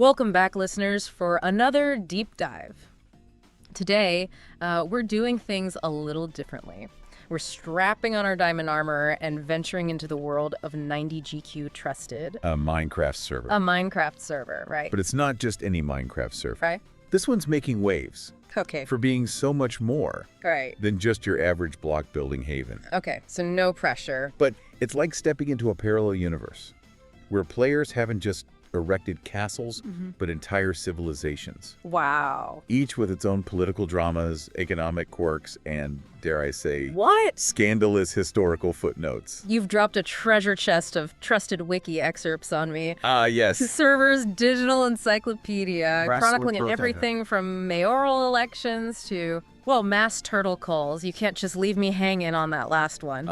Welcome back, listeners, for another deep dive. Today, we're doing things a little differently. We're strapping on our diamond armor and venturing into the world of 90GQ Trusted. A Minecraft server. A Minecraft server, right? But it's not just any Minecraft server. Right? This one's making waves Okay. for being so much more Right. than just your average block building haven. Okay, so no pressure. But it's like stepping into a parallel universe where players haven't just erected castles, but entire civilizations, Wow. each with its own political dramas, economic quirks, and, dare I say, What? scandalous historical footnotes. You've dropped a treasure chest of trusted wiki excerpts on me. Yes. Server's digital encyclopedia, Värld chronicling pratar. everything from mayoral elections to, well, mass turtle calls. You can't just leave me hanging on that last one.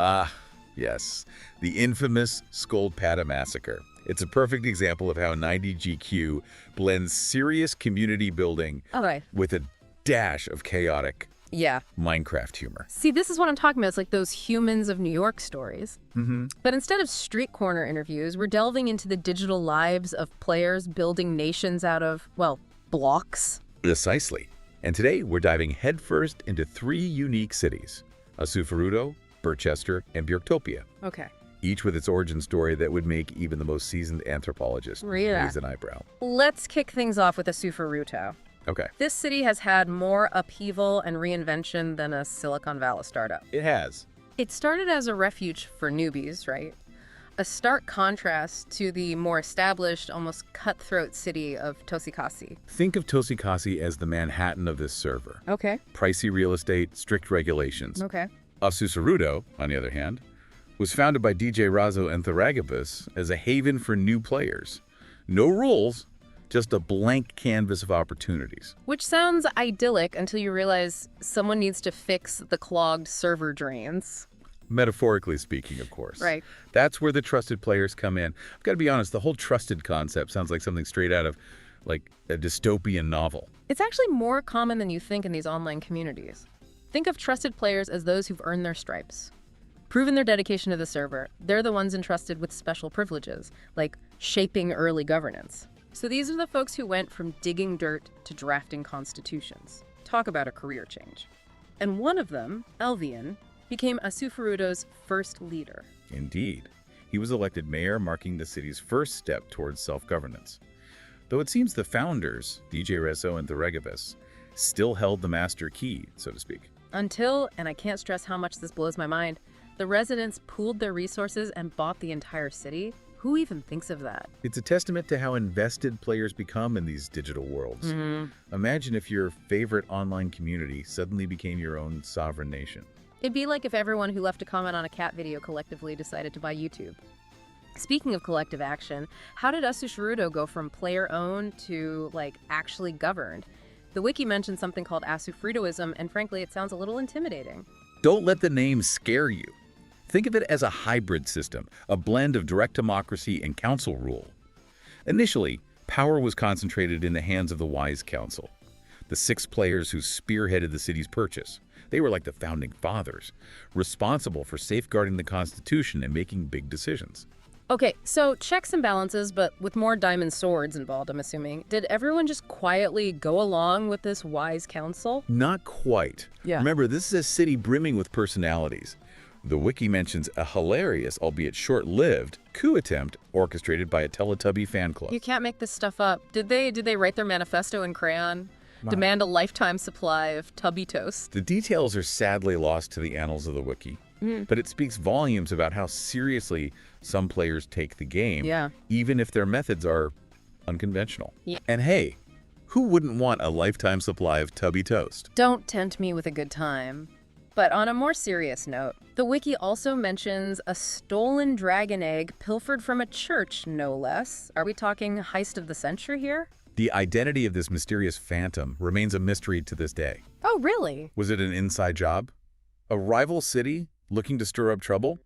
Yes. The infamous Skullpata Massacre. It's a perfect example of how 90GQ blends serious community building Okay. with a dash of chaotic Yeah. Minecraft humor. See, this is what I'm talking about. It's like those Humans of New York stories. But instead of street corner interviews, we're delving into the digital lives of players building nations out of, well, blocks. Precisely. And today we're diving headfirst into 3 unique cities, Asufarudo, Birchester, and Björktopia, Okay. each with its origin story that would make even the most seasoned anthropologist raise an eyebrow. Let's kick things off with Asufaruto. Okay. This city has had more upheaval and reinvention than a Silicon Valley startup. It has. It started as a refuge for newbies, right? A stark contrast to the more established, almost cutthroat city of Tosikasi. Think of Tosikasi as the Manhattan of this server. Okay. Pricey real estate, strict regulations. Okay. Asusarudo, on the other hand, was founded by DJ Razo and Tharagabus as a haven for new players. No rules, just a blank canvas of opportunities. Which sounds idyllic until you realize someone needs to fix the clogged server drains. Metaphorically speaking, of course. Right. That's where the trusted players come in. I've got to be honest, the whole trusted concept sounds like something straight out of, like, a dystopian novel. It's actually more common than you think in these online communities. Think of trusted players as those who've earned their stripes. Proven their dedication to the server, they're the ones entrusted with special privileges, like shaping early governance. So these are the folks who went from digging dirt to drafting constitutions. Talk about a career change. And one of them, Elvian, became Asufarudo's first leader. Indeed. He was elected mayor, marking the city's first step towards self-governance. Though it seems the founders, DJ Rezo and Tharagabus, still held the master key, so to speak. Until, and I can't stress how much this blows my mind, the residents pooled their resources and bought the entire city. Who even thinks of that? It's a testament to how invested players become in these digital worlds. Imagine if your favorite online community suddenly became your own sovereign nation. It'd be like if everyone who left a comment on a cat video collectively decided to buy YouTube. Speaking of collective action, how did Asufarudo go from player-owned to, like, actually governed? The wiki mentioned something called Asufridoism, and frankly, it sounds a little intimidating. Don't let the name scare you. Think of it as a hybrid system, a blend of direct democracy and council rule. Initially, power was concentrated in the hands of the Wise Council, the 6 players who spearheaded the city's purchase. They were like the founding fathers, responsible for safeguarding the Constitution and making big decisions. Okay, so checks and balances, but with more diamond swords involved, I'm assuming. Did everyone just quietly go along with this wise council? Not quite. Yeah. Remember, this is a city brimming with personalities. The wiki mentions a hilarious, albeit short-lived, coup attempt orchestrated by a Teletubby fan club. You can't make this stuff up. Did they write their manifesto in crayon? Demand a lifetime supply of tubby toast? The details are sadly lost to the annals of the wiki, but it speaks volumes about how seriously some players take the game, Yeah. even if their methods are unconventional. Yeah. And hey, who wouldn't want a lifetime supply of tubby toast? Don't tempt me with a good time. But on a more serious note, the wiki also mentions a stolen dragon egg pilfered from a church, no less. Are we talking heist of the century here? The identity of this mysterious phantom remains a mystery to this day. Oh, really? Was it an inside job? A rival city looking to stir up trouble?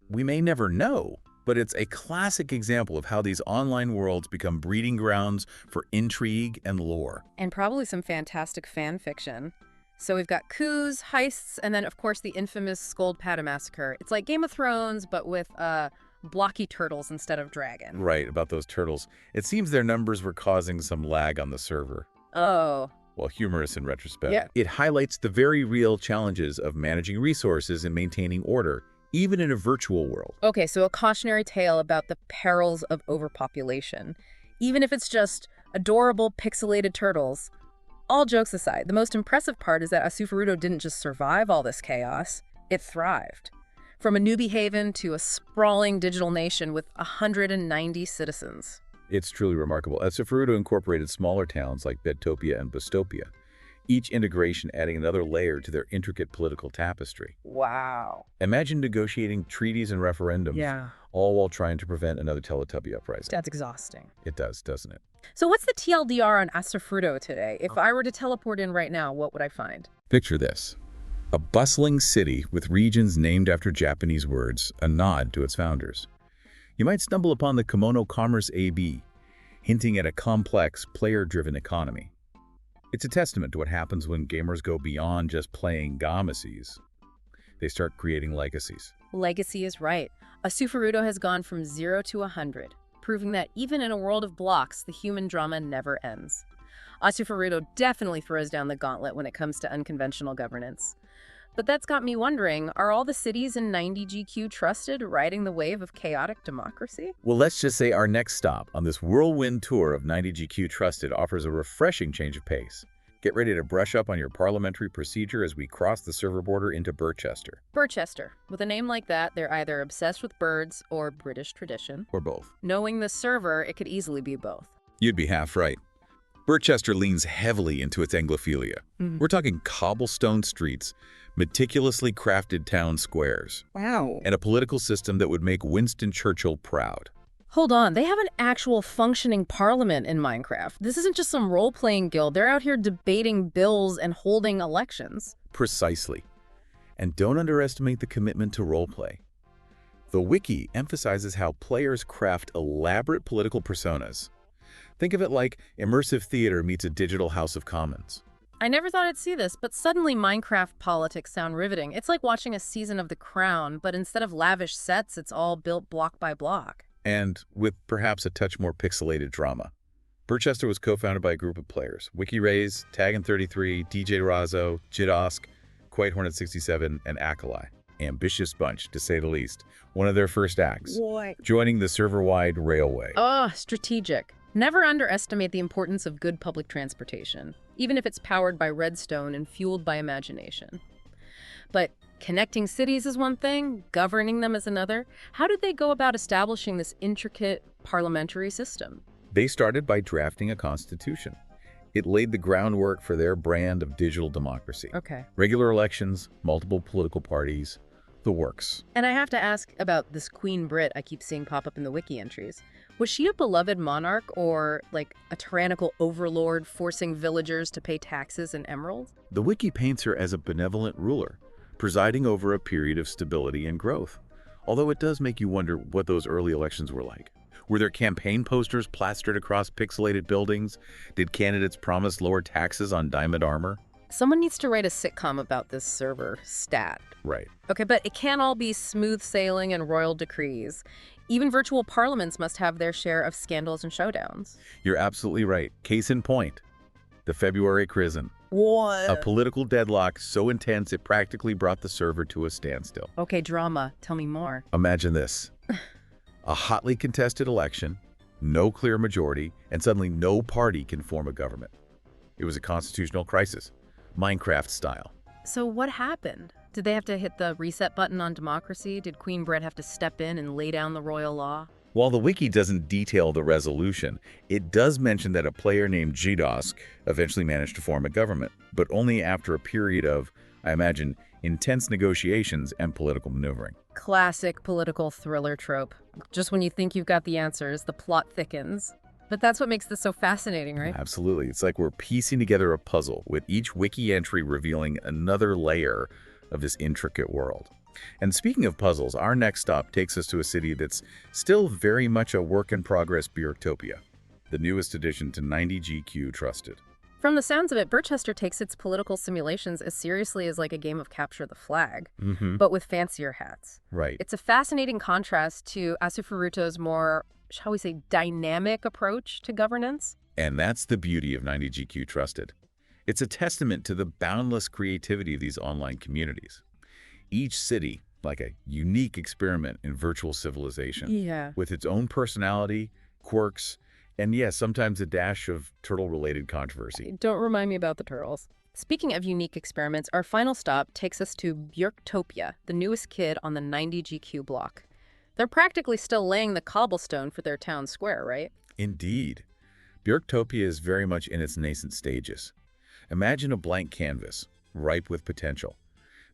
We may never know, but it's a classic example of how these online worlds become breeding grounds for intrigue and lore. And probably some fantastic fan fiction. So we've got coups, heists, and then, of course, the infamous Skullpata Massacre. It's like Game of Thrones, but with blocky turtles instead of dragon. Right, about those turtles. It seems their numbers were causing some lag on the server. Oh. Well, humorous in retrospect. Yeah. It highlights the very real challenges of managing resources and maintaining order, even in a virtual world. Okay, so a cautionary tale about the perils of overpopulation. Even if it's just adorable pixelated turtles. All jokes aside, the most impressive part is that Asufuruto didn't just survive all this chaos, it thrived. From a newbie haven to a sprawling digital nation with 190 citizens. It's truly remarkable. Asufuruto incorporated smaller towns like Bedtopia and Bustopia, each integration adding another layer to their intricate political tapestry. Wow. Imagine negotiating treaties and referendums, Yeah. all while trying to prevent another Teletubby uprising. That's exhausting. It does, doesn't it? So what's the TLDR on Asufuruto today? If I were to teleport in right now, what would I find? Picture this. A bustling city with regions named after Japanese words, a nod to its founders. You might stumble upon the Kimono Commerce AB, hinting at a complex, player-driven economy. It's a testament to what happens when gamers go beyond just playing gamacies. They start creating legacies. Legacy is right. Asufuruto has gone from 0 to 100, proving that even in a world of blocks, the human drama never ends. Asufuruto definitely throws down the gauntlet when it comes to unconventional governance. But that's got me wondering, are all the cities in 90GQ trusted, riding the wave of chaotic democracy? Well, let's just say our next stop on this whirlwind tour of 90GQ Trusted offers a refreshing change of pace. Get ready to brush up on your parliamentary procedure as we cross the server border into Birchester. Birchester. With a name like that, they're either obsessed with birds or British tradition. Or both. Knowing the server, it could easily be both. You'd be half right. Birchester leans heavily into its Anglophilia. We're talking cobblestone streets, meticulously crafted town squares, Wow. and a political system that would make Winston Churchill proud. Hold on, they have an actual functioning parliament in Minecraft. This isn't just some role-playing guild. They're out here debating bills and holding elections. Precisely. And don't underestimate the commitment to roleplay. The wiki emphasizes how players craft elaborate political personas. Think of it like immersive theater meets a digital House of Commons. I never thought I'd see this, but suddenly Minecraft politics sound riveting. It's like watching a season of The Crown, but instead of lavish sets, it's all built block by block. And with perhaps a touch more pixelated drama. Birchester was co-founded by a group of players: Wiki Rays, Taggin33, DJ Razzo, Jidosk, Quite Hornet 67, and Akalai. Ambitious bunch, to say the least. One of their first acts, joining the server-wide railway. Oh, strategic. Never underestimate the importance of good public transportation, even if it's powered by redstone and fueled by imagination. But connecting cities is one thing, governing them is another. How did they go about establishing this intricate parliamentary system? They started by drafting a constitution. It laid the groundwork for their brand of digital democracy. Okay. Regular elections, multiple political parties, the works. And I have to ask about this Queen Brit I keep seeing pop up in the wiki entries. Was she a beloved monarch or like a tyrannical overlord forcing villagers to pay taxes and emeralds? The wiki paints her as a benevolent ruler, presiding over a period of stability and growth. Although it does make you wonder what those early elections were like. Were there campaign posters plastered across pixelated buildings? Did candidates promise lower taxes on diamond armor? Someone needs to write a sitcom about this server stat. Right. Okay, but it can't all be smooth sailing and royal decrees. Even virtual parliaments must have their share of scandals and showdowns. You're absolutely right. Case in point, the February Crism. What? A political deadlock so intense it practically brought the server to a standstill. Okay, drama. Tell me more. Imagine this. A hotly contested election, no clear majority, and suddenly no party can form a government. It was a constitutional crisis, Minecraft style. So what happened? Did they have to hit the reset button on democracy? Did Queen Brit have to step in and lay down the royal law? While the wiki doesn't detail the resolution, it does mention that a player named Jidosk eventually managed to form a government, but only after a period of, I imagine, intense negotiations and political maneuvering. Classic political thriller trope. Just when you think you've got the answers, the plot thickens. But that's what makes this so fascinating, right? Absolutely. It's like we're piecing together a puzzle, with each wiki entry revealing another layer of this intricate world. And speaking of puzzles, our next stop takes us to a city that's still very much a work-in-progress Bjorktopia, the newest addition to 90GQ Trusted. From the sounds of it, Birchester takes its political simulations as seriously as like a game of capture the flag, but with fancier hats. Right. It's a fascinating contrast to Asufuruto's more, shall we say, dynamic approach to governance. And that's the beauty of 90GQ Trusted. It's a testament to the boundless creativity of these online communities. Each city, like a unique experiment in virtual civilization, Yeah. with its own personality, quirks, and yes, sometimes a dash of turtle-related controversy. Don't remind me about the turtles. Speaking of unique experiments, our final stop takes us to Björktopia, the newest kid on the 90GQ block. They're practically still laying the cobblestone for their town square, right? Indeed. Björktopia is very much in its nascent stages. Imagine a blank canvas, ripe with potential.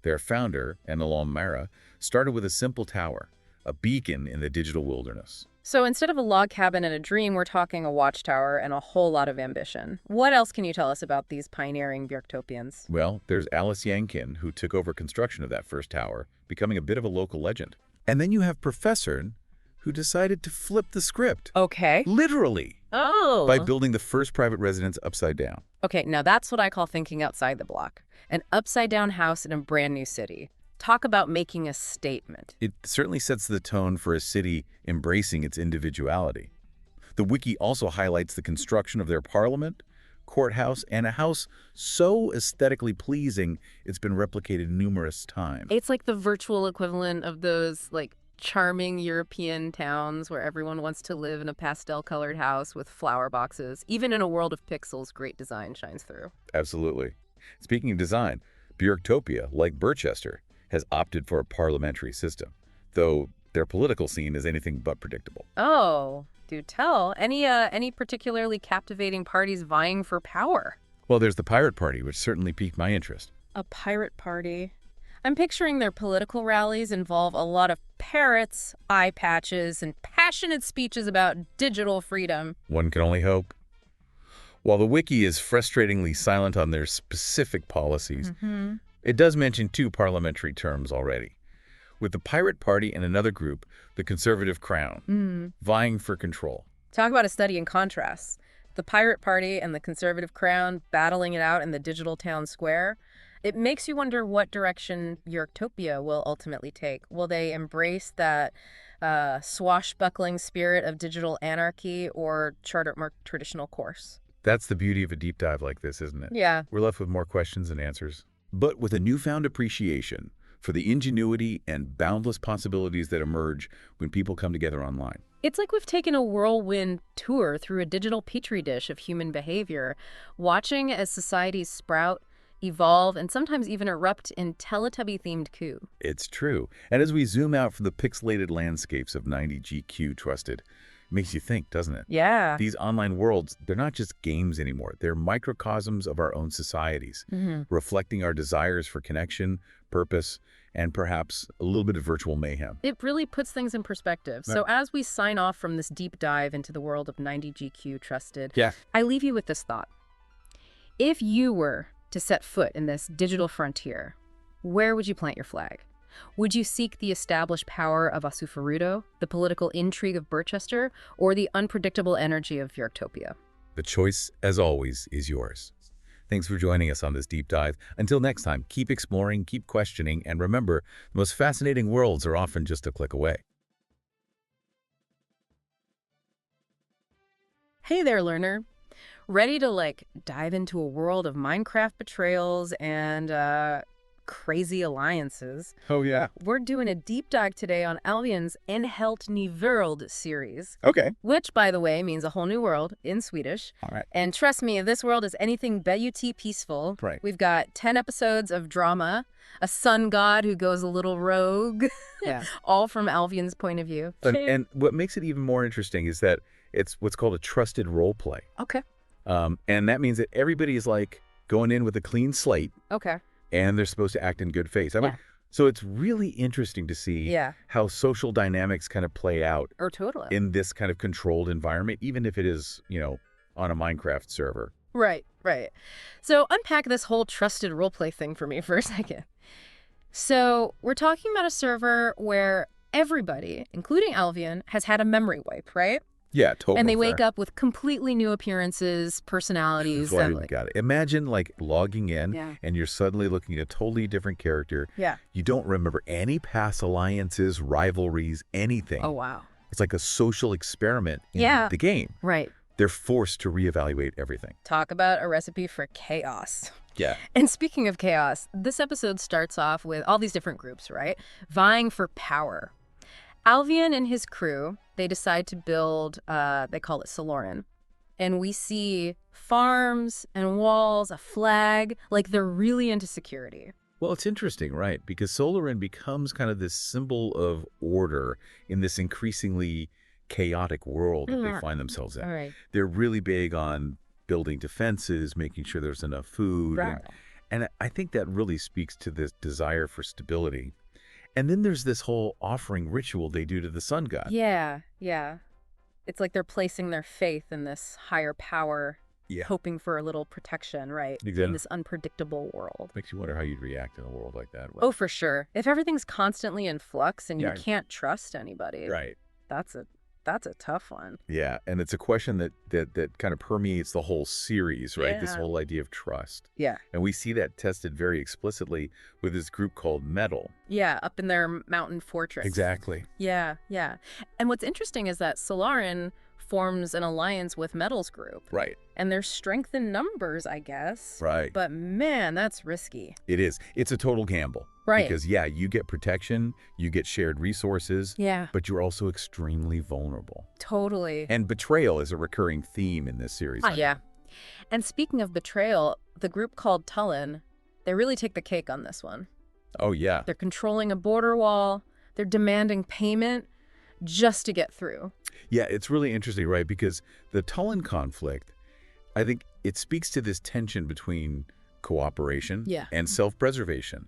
Their founder, Enelon Mara, started with a simple tower, a beacon in the digital wilderness. So instead of a log cabin and a dream, we're talking a watchtower and a whole lot of ambition. What else can you tell us about these pioneering Björktopians? Well, there's Alice Yankin, who took over construction of that first tower, becoming a bit of a local legend. And then you have Professor, who decided to flip the script. Okay. Literally. Oh. By building the first private residence upside down. Okay, now that's what I call thinking outside the block. An upside-down house in a brand new city. Talk about making a statement. It certainly sets the tone for a city embracing its individuality. The wiki also highlights the construction of their parliament, courthouse, and a house so aesthetically pleasing it's been replicated numerous times. It's like the virtual equivalent of those, like, charming European towns where everyone wants to live in a pastel-colored house with flower boxes. Even in a world of pixels, great design shines through. Absolutely. Speaking of design, Björktopia, like Birchester, has opted for a parliamentary system, though their political scene is anything but predictable. Oh, do tell. Any particularly captivating parties vying for power? Well, there's the Pirate Party, which certainly piqued my interest. A pirate party? I'm picturing their political rallies involve a lot of parrots, eye patches, and passionate speeches about digital freedom. One can only hope. While the wiki is frustratingly silent on their specific policies, it does mention two parliamentary terms already, with the Pirate Party and another group, the Conservative Crown, vying for control. Talk about a study in contrasts. The Pirate Party and the Conservative Crown battling it out in the digital town square. It makes you wonder what direction Björktopia will ultimately take. Will they embrace that swashbuckling spirit of digital anarchy or chart a more traditional course? That's the beauty of a deep dive like this, isn't it? Yeah. We're left with more questions than answers. But with a newfound appreciation for the ingenuity and boundless possibilities that emerge when people come together online. It's like we've taken a whirlwind tour through a digital petri dish of human behavior, watching as societies sprout, evolve, and sometimes even erupt in Teletubby-themed coup. It's true. And as we zoom out from the pixelated landscapes of 90GQ Trusted, it makes you think, doesn't it? Yeah. These online worlds, they're not just games anymore. They're microcosms of our own societies, reflecting our desires for connection, purpose, and perhaps a little bit of virtual mayhem. It really puts things in perspective. So as we sign off from this deep dive into the world of 90GQ Trusted, I leave you with this thought. If you were to set foot in this digital frontier, where would you plant your flag? Would you seek the established power of Asufuruto, the political intrigue of Birchester, or the unpredictable energy of Björktopia? The choice, as always, is yours. Thanks for joining us on this deep dive. Until next time, keep exploring, keep questioning, and remember, the most fascinating worlds are often just a click away. Hey there, learner. Ready to, dive into a world of Minecraft betrayals and, crazy alliances? Oh, yeah. We're doing a deep dive today on Alvian's En Helt Ny Värld series. Okay. Which, by the way, means a whole new world in Swedish. All right. And trust me, if this world is anything but peaceful, Right. We've got 10 episodes of drama, a sun god who goes a little rogue, all from Alvian's point of view. And what makes it even more interesting is that it's what's called a trusted role play. Okay. And that means that everybody is going in with a clean slate. Okay. And they're supposed to act in good faith. So it's really interesting to see how social dynamics kind of play out in this kind of controlled environment, even if it is, on a Minecraft server. Right. So unpack this whole trusted roleplay thing for me for a second. So we're talking about a server where everybody, including Alvian, has had a memory wipe, right? Yeah, totally. And they wake fair. up with completely new appearances, personalities. That's why that, you got it. Imagine like logging in Yeah. and you're suddenly looking at a totally different character. Yeah. You don't remember any past alliances, rivalries, anything. Oh, wow. It's like a social experiment in Yeah. the game. Right. They're forced to reevaluate everything. Talk about a recipe for chaos. Yeah. And speaking of chaos, this episode starts off with all these different groups, right? Vying for power. Alvian and his crew, they decide to build, they call it Saloran. And we see farms and walls, a flag, like they're really into security. Well, it's interesting, right? Because Solarin becomes kind of this symbol of order in this increasingly chaotic world that they find themselves in. All right. They're really big on building defenses, making sure there's enough food. Right. And I think that really speaks to this desire for stability. And then there's this whole offering ritual they do to the sun god. Yeah, yeah. It's like they're placing their faith in this higher power, Yeah. hoping for a little protection, right? Exactly. In this unpredictable world. Makes you wonder how you'd react in a world like that. Oh, for sure. If everything's constantly in flux and Yeah. you can't trust anybody, Right. that's a tough one. Yeah, and it's a question that kind of permeates the whole series, right? This Yeah. whole idea of trust. Yeah. And we see that tested very explicitly with this group called Metal. Yeah, up in their mountain fortress. Exactly. Yeah, yeah. And what's interesting is that Solarin forms an alliance with Metal's group. Right. And there's strength in numbers, I guess. Right. But man, that's risky. It is. It's a total gamble. Right. Because, yeah, you get protection, you get shared resources, Yeah, but you're also extremely vulnerable. totally. And betrayal is a recurring theme in this series. Yeah. And speaking of betrayal, the group called Tullen, they really take the cake on this one. Oh, yeah. They're controlling a border wall. They're demanding payment just to get through. Yeah, it's really interesting, right? Because the Tullen conflict, I think it speaks to this tension between cooperation Yeah. and self-preservation.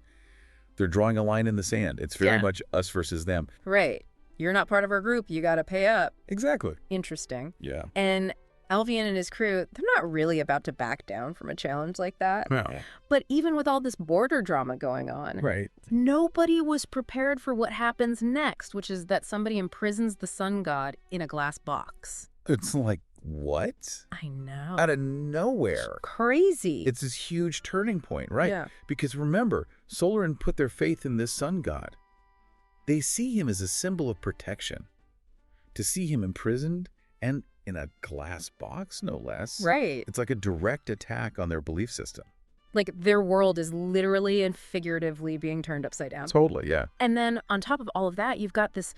They're drawing a line in the sand. It's very Yeah. much us versus them. Right. You're not part of our group. You got to pay up. Exactly. Interesting. Yeah. And Alvian and his crew, they're not really about to back down from a challenge like that. No. But even with all this border drama going on, Right. nobody was prepared for what happens next, which is that somebody imprisons the sun god in a glass box. It's like, what? I know. Out of nowhere. Crazy. It's this huge turning point, right? Yeah. Because remember, Solarin put their faith in this sun god. They see him as a symbol of protection. To see him imprisoned and in a glass box, no less. Right. It's like a direct attack on their belief system. Like their world is literally and figuratively being turned upside down. Totally, yeah. And then on top of all of that, you've got this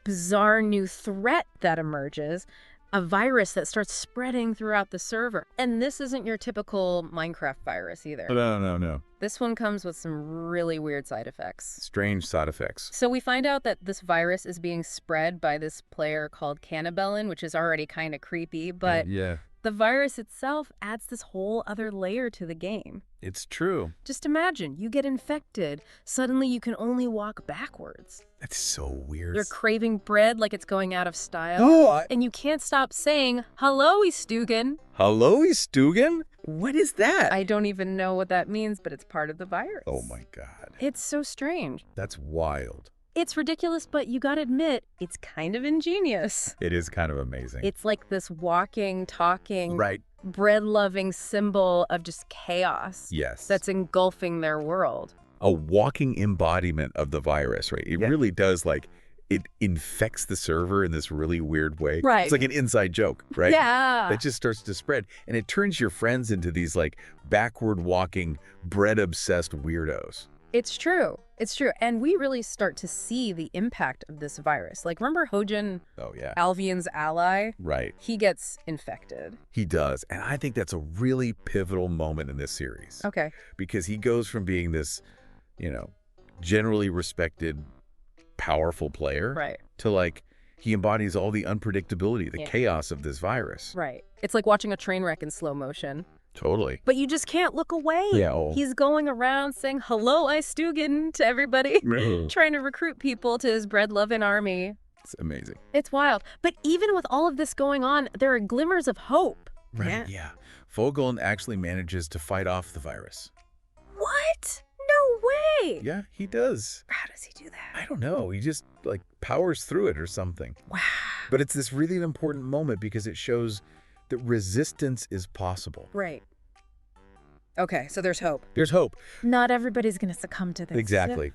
bizarre new threat that emerges, a virus that starts spreading throughout the server. And this isn't your typical Minecraft virus either. No. This one comes with some really weird side effects. Strange side effects. So we find out that this virus is being spread by this player called Cannibellin, which is already kind of creepy, but Yeah, the virus itself adds this whole other layer to the game. it's true. Just imagine, you get infected, suddenly you can only walk backwards. That's so weird. You're craving bread like it's going out of style. Oh, And you can't stop saying, "Hello, Stugan." hello, Stugan? What is that? I don't even know what that means, but it's part of the virus. Oh my God. It's so strange. That's wild. It's ridiculous, but you gotta admit, it's kind of ingenious. It is kind of amazing. It's like this walking, talking, Right. bread-loving symbol of just chaos Yes. that's engulfing their world. a walking embodiment of the virus, right? It Yeah. really does, like, it infects the server in this really weird way. Right. It's like an inside joke, right? Yeah. That just starts to spread. And it turns your friends into these, like, backward walking, bread-obsessed weirdos. It's true. It's true. And we really start to see the impact of this virus. Like, remember Hojin, Oh, yeah. Alvian's ally? Right. He gets infected. He does. And I think that's a really pivotal moment in this series. Okay. Because he goes from being this, generally respected, powerful player Right. to, like, he embodies all the unpredictability, the Yeah. chaos of this virus. Right. It's like watching a train wreck in slow motion. Totally. But you just can't look away. Yeah. Oh. He's going around saying, "Hello, I Stugan," to everybody, trying to recruit people to his bread-loving army. It's amazing. It's wild. But even with all of this going on, there are glimmers of hope. Right. Yeah. Fogeln actually manages to fight off the virus. What? No way. Yeah, he does. How does he do that? I don't know. He just, like, powers through it or something. Wow. But it's this really important moment because it shows that resistance is possible. Right. Okay, so there's hope. There's hope. Not everybody's going to succumb to this. Exactly.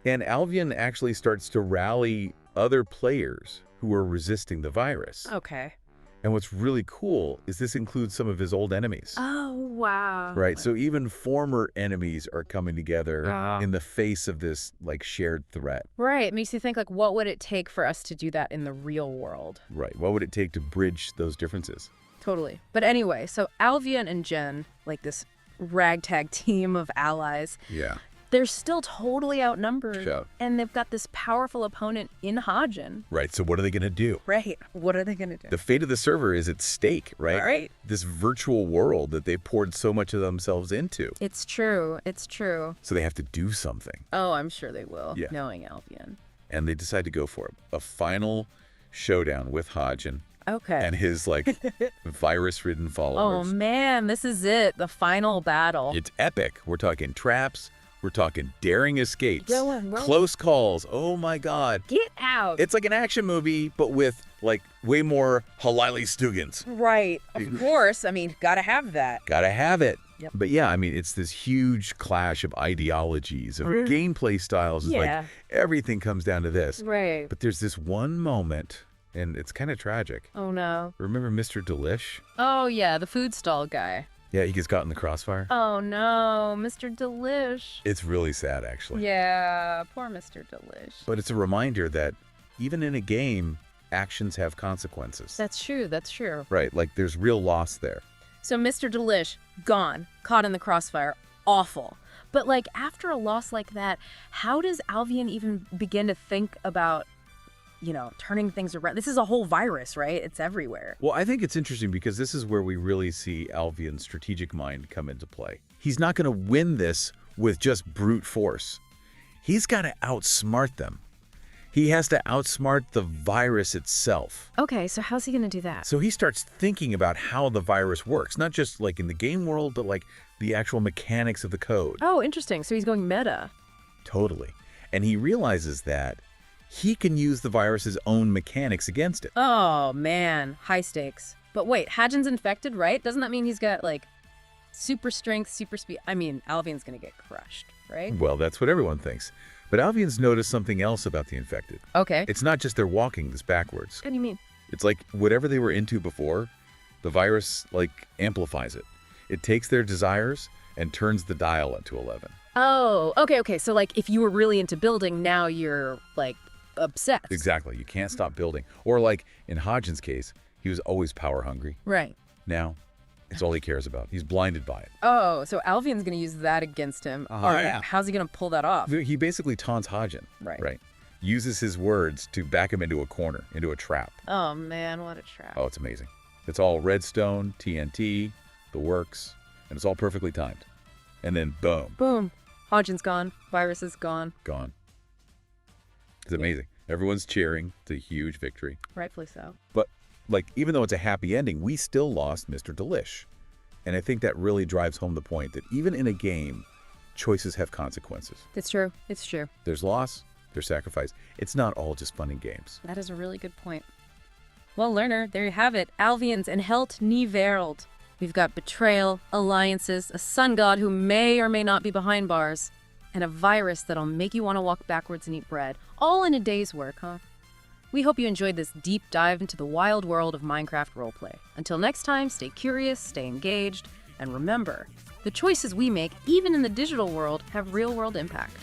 And Alvian actually starts to rally other players who are resisting the virus. Okay. And what's really cool is this includes some of his old enemies. Oh, wow. Right, so even former enemies are coming together in the face of this, like, shared threat. Right, it makes you think, like, what would it take for us to do that in the real world? Right, what would it take to bridge those differences? Totally. But anyway, so Alvian and Jen, like this ragtag team of allies, Yeah. they're still totally outnumbered. Sure. And they've got this powerful opponent in Hajin. Right, so what are they going to do? Right. What are they going to do? The fate of the server is at stake, right? Right. This virtual world that they poured so much of themselves into. It's true. It's true. So they have to do something. Oh, I'm sure they will, Yeah. knowing Alvian. And they decide to go for it. A final showdown with Hajin Okay. and his, like, virus-ridden Oh, followers. man, this is it. The final battle. It's epic. We're talking traps. We're talking daring escapes. Run. Close calls. Oh, my God. Get out. It's like an action movie, but with, like, way more Halili Stugans. Right. Of course. I mean, gotta have that. Gotta have it. Yep. But yeah, I mean, it's this huge clash of ideologies, of gameplay styles. It's Yeah. like everything comes down to this. Right. But there's this one moment, and it's kind of tragic. Oh, no. Remember Mr. Delish? Oh, yeah, the food stall guy. Yeah, he gets caught in the crossfire. Oh, no, Mr. Delish. It's really sad, actually. Yeah, poor Mr. Delish. But it's a reminder that even in a game, actions have consequences. That's true. That's true. Right, like there's real loss there. So Mr. Delish, gone, caught in the crossfire. Awful. But, like, after a loss like that, how does Alvian even begin to think about, you know, turning things around? This is a whole virus, right? It's everywhere. Well, I think it's interesting because this is where we really see Alvian's strategic mind come into play. He's not going to win this with just brute force. He's got to outsmart them. He has to outsmart the virus itself. Okay, so how's he going to do that? So he starts thinking about how the virus works, not just like in the game world, but like the actual mechanics of the code. Oh, interesting. So he's going meta. Totally. And he realizes that he can use the virus's own mechanics against it. Oh, man. High stakes. But wait, Hajin's infected, right? Doesn't that mean he's got, like, super strength, super speed? I mean, Alvian's going to get crushed, right? Well, that's what everyone thinks. But Alvian's noticed something else about the infected. Okay. It's not just their walking that's backwards. What do you mean? It's like whatever they were into before, the virus, like, amplifies it. It takes their desires and turns the dial up to 11. Oh, okay. So, like, if you were really into building, now you're, like, obsessed. Exactly. You can't stop building. Or like in Hajin's case, he was always power hungry. Right. Now, it's all he cares about. He's blinded by it. Oh, so Alvian's going to use that against him. All right. Yeah. How's he going to pull that off? He basically taunts Hajin. Right. Uses his words to back him into a corner, into a trap. Oh, man, what a trap. Oh, it's amazing. It's all redstone, TNT, the works, and it's all perfectly timed. And then boom, Boom. Hajin's gone. Virus is gone. gone. It's amazing. Everyone's cheering. It's a huge victory. Rightfully so. But, like, even though it's a happy ending, we still lost Mr. Delish. And I think that really drives home the point that even in a game, choices have consequences. It's true. It's true. There's loss, there's sacrifice. It's not all just fun and games. That is a really good point. Well, learner, there you have it. Alvians and Helt nie Värld. We've got betrayal, alliances, a sun god who may or may not be behind bars, and a virus that'll make you want to walk backwards and eat bread. All in a day's work, huh? We hope you enjoyed this deep dive into the wild world of Minecraft roleplay. Until next time, stay curious, stay engaged, and remember, the choices we make, even in the digital world, have real-world impact.